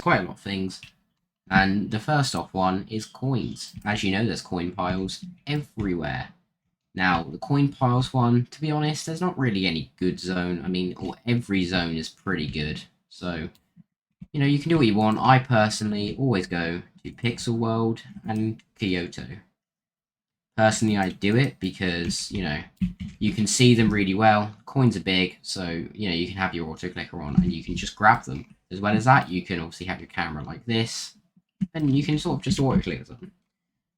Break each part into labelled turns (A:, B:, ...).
A: quite a lot of things. And the first off one is coins. As you know, there's coin piles everywhere. Now, the coin piles one, to be honest, there's not really any good zone. I mean, every zone is pretty good. So, you can do what you want. I personally always go to Pixel World and Kyoto. Personally, I do it because, you can see them really well. Coins are big, so, you can have your auto clicker on and you can just grab them. As well as that, you can obviously have your camera like this, and you can sort of just auto click them.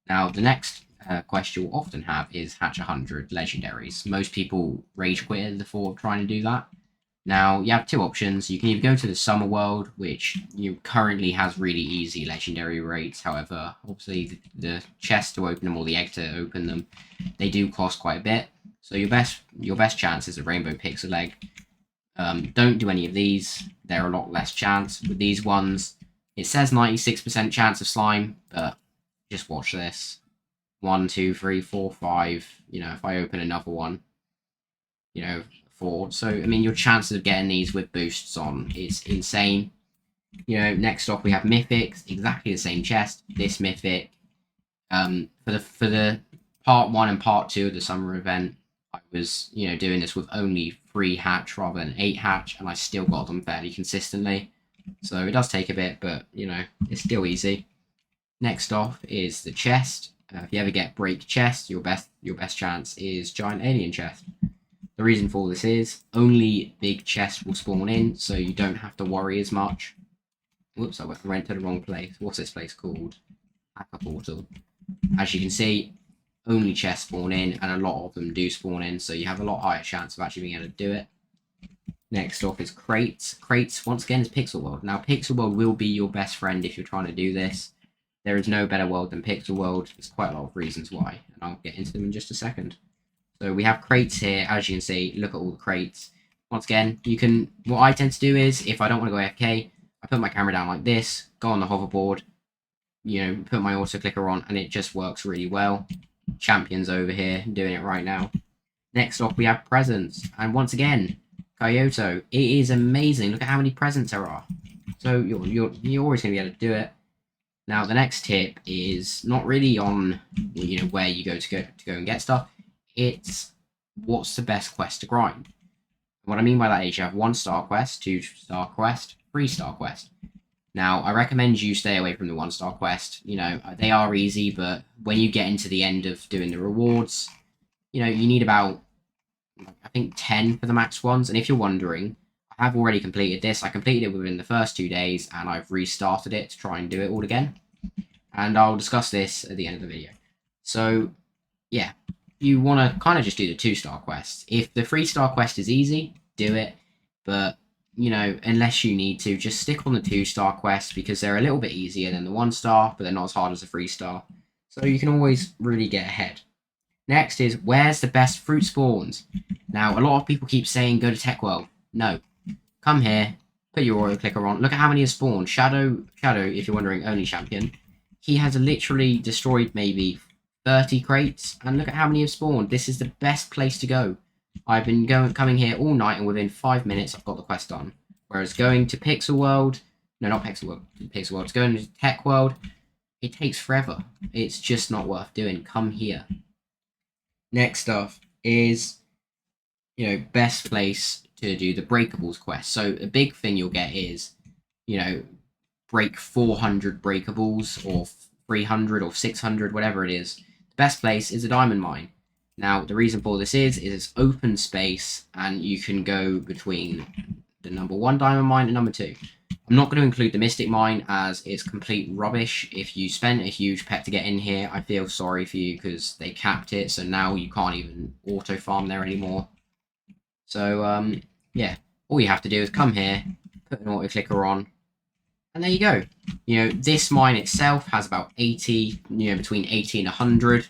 A: Now, the next quest you'll often have is Hatch 100 legendaries. Most people rage quit at the thought of trying to do that. Now, you have two options. You can either go to the Summer World, which currently has really easy legendary rates. However, obviously, the chest to open them or the egg to open them, they do cost quite a bit. So your best chance is a Rainbow Pixel Egg. Don't do any of these. They're a lot less chance. With these ones, it says 96% chance of slime, but just watch this. 1, 2, 3, 4, 5. If I open another one, 4. So, I mean, your chances of getting these with boosts on is insane. Next off we have Mythics, exactly the same chest. This Mythic, for the part 1 and part 2 of the summer event, I was, doing this with only 3 hatch rather than 8 hatch, and I still got them fairly consistently. So it does take a bit, but, it's still easy. Next off is the chest. If you ever get break chest, your best chance is giant alien chest. The reason for this is only big chests will spawn in, so you don't have to worry as much. Whoops, I went to the wrong place. What's this place called? Axolotl. As you can see, only chests spawn in, and a lot of them do spawn in, so you have a lot higher chance of actually being able to do it. Next off is crates. Crates, once again, is Pixel World. Now, Pixel World will be your best friend if you're trying to do this. There is no better world than Pixel World. There's quite a lot of reasons why, and I'll get into them in just a second. So we have crates here, as you can see. Look at all the crates. Once again, what I tend to do is, if I don't want to go AFK, I put my camera down like this, go on the hoverboard, put my auto clicker on, and it just works really well. Champions over here doing it right now. Next off, we have presents, and once again, Kyoto. It is amazing. Look at how many presents there are. So you're always going to be able to do it. Now, the next tip is not really on where you go to go and get stuff. It's what's the best quest to grind. What I mean by that is you have 1-star quest, 2-star quest, 3-star quest. Now, I recommend you stay away from the 1-star quest. They are easy, but when you get into the end of doing the rewards, you need about, I think, 10 for the max ones. And if you're wondering, I have already completed this. I completed it within the first 2 days, and I've restarted it to try and do it all again. And I'll discuss this at the end of the video. So, yeah, you want to kind of just do the 2-star quest. If the 3-star quest is easy, do it. But, unless you need to, just stick on the 2-star quest because they're a little bit easier than the 1-star, but they're not as hard as the 3-star. So you can always really get ahead. Next is, where's the best fruit spawns? Now, a lot of people keep saying go to Tech World. No. Come here, put your auto clicker on. Look at how many have spawned. Shadow, if you're wondering, only champion. He has literally destroyed maybe 30 crates, and look at how many have spawned. This is the best place to go. I've been coming here all night, and within 5 minutes, I've got the quest done. Whereas going to Pixel World, no, not Pixel World, Pixel World, it's going to Tech World, it takes forever. It's just not worth doing. Come here. Next up is, best place to do the breakables quest. So a big thing you'll get is, break 400 breakables or 300 or 600, whatever it is. The best place is a diamond mine. Now, the reason for this is it's open space, and you can go between the number 1 diamond mine and number 2. I'm not going to include the mystic mine as it's complete rubbish. If you spent a huge pet to get in here, I feel sorry for you because they capped it, so now you can't even auto farm there anymore. So, yeah, all you have to do is come here, put an auto clicker on, and there you go. This mine itself has about 80, between 80 and 100.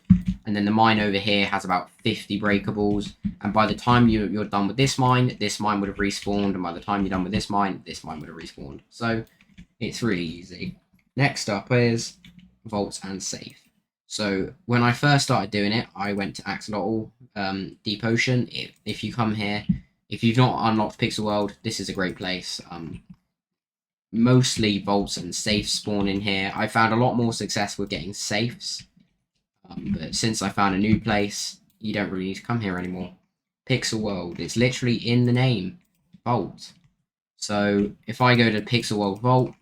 A: And then the mine over here has about 50 breakables. And by the time you're done with this mine would have respawned. And by the time you're done with this mine would have respawned. So it's really easy. Next up is vaults and safe. So when I first started doing it, I went to Axolotl, Deep Ocean. If you come here, if you've not unlocked Pixel World, this is a great place. mostly vaults and safes spawn in here. I found a lot more success with getting safes. But since I found a new place, you don't really need to come here anymore. Pixel World, it's literally in the name, Vault. So if I go to Pixel World Vault,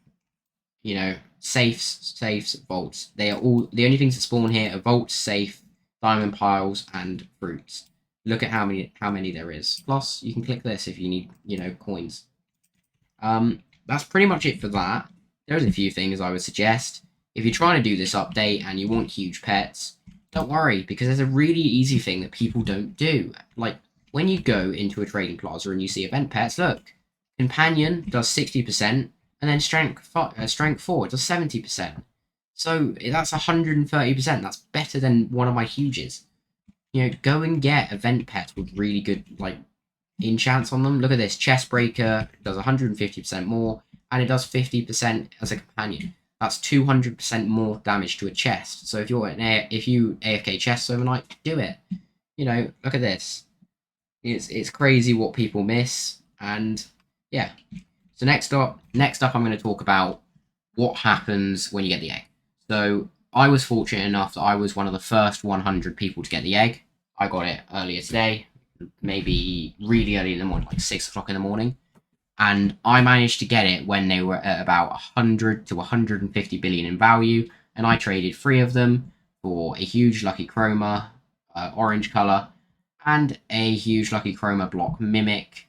A: you know, safes, vaults. They are all, the only things that spawn here are vaults, safe, diamond piles, and fruits. Look at how many there is. Plus, you can click this if you need, you know, coins. That's pretty much it for that. There's a few things I would suggest. If you're trying to do this update and you want huge pets, don't worry, because there's a really easy thing that people don't do. Like, when you go into a trading plaza and you see event pets, look, Companion does 60%, and then Strength 4 does 70%. So that's 130%. That's better than one of my huges. You know, go and get event pets with really good, like, enchants on them. Look at this. Chest Breaker does 150% more, and it does 50% as a companion. That's 200% more damage to a chest. So if you AFK chests overnight, do it. You know, look at this. It's crazy what people miss, and yeah. So next up, I'm going to talk about what happens when you get the egg. So I was fortunate enough that I was one of the first 100 people to get the egg. I got it earlier today, maybe really early in the morning, like 6 o'clock in the morning. And I managed to get it when they were at about 100 to 150 billion in value. And I traded 3 of them for a huge Lucky Chroma, orange color, and a huge Lucky Chroma block Mimic,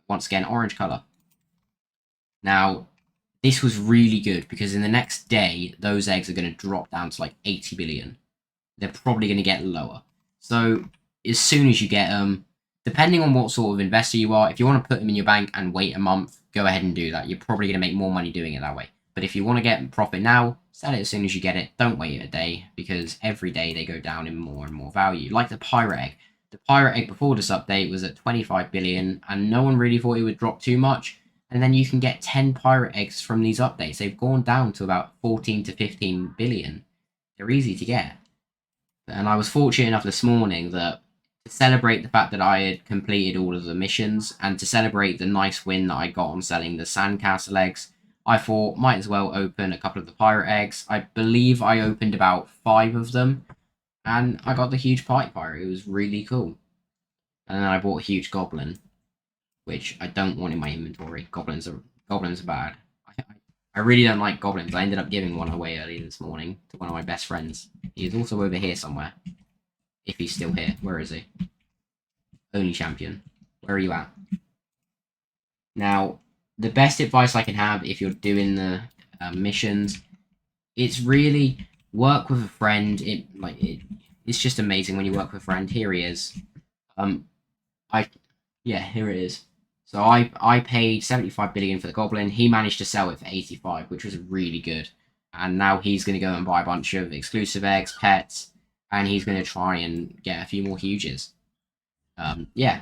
A: once again, orange color. Now, this was really good because in the next day, those eggs are going to drop down to like 80 billion. They're probably going to get lower. So as soon as you get them, depending on what sort of investor you are, if you want to put them in your bank and wait a month, go ahead and do that. You're probably going to make more money doing it that way. But if you want to get profit now, sell it as soon as you get it. Don't wait a day, because every day they go down in more and more value. Like the pirate egg. The pirate egg before this update was at 25 billion, and no one really thought it would drop too much. And then you can get 10 pirate eggs from these updates. They've gone down to about 14 to 15 billion. They're easy to get. And I was fortunate enough this morning that to celebrate the fact that I had completed all of the missions, and to celebrate the nice win that I got on selling the sandcastle eggs, I thought might as well open a couple of the pirate eggs. I believe I opened about 5 of them, and I got the huge pipe pirate. It was really cool. And then I bought a huge goblin, which I don't want in my inventory. Goblins are bad. I really don't like goblins. I ended up giving one away early this morning to one of my best friends. He is also over here somewhere. If he's still here. Where is he? Only champion. Where are you at? Now, the best advice I can have if you're doing the missions, it's really work with a friend. It's just amazing when you work with a friend. Here he is. Here it is. So I paid 75 billion for the goblin. He managed to sell it for 85, which was really good. And now he's going to go and buy a bunch of exclusive eggs, pets, and he's going to try and get a few more huges. Yeah.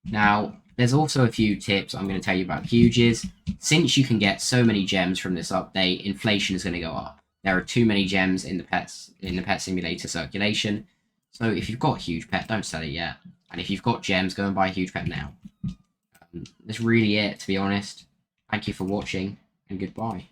A: Now, there's also a few tips I'm going to tell you about huges. Since you can get so many gems from this update, inflation is going to go up. There are too many gems in the pet simulator circulation. So if you've got a huge pet, don't sell it yet. And if you've got gems, go and buy a huge pet now. That's really it, to be honest. Thank you for watching, and goodbye.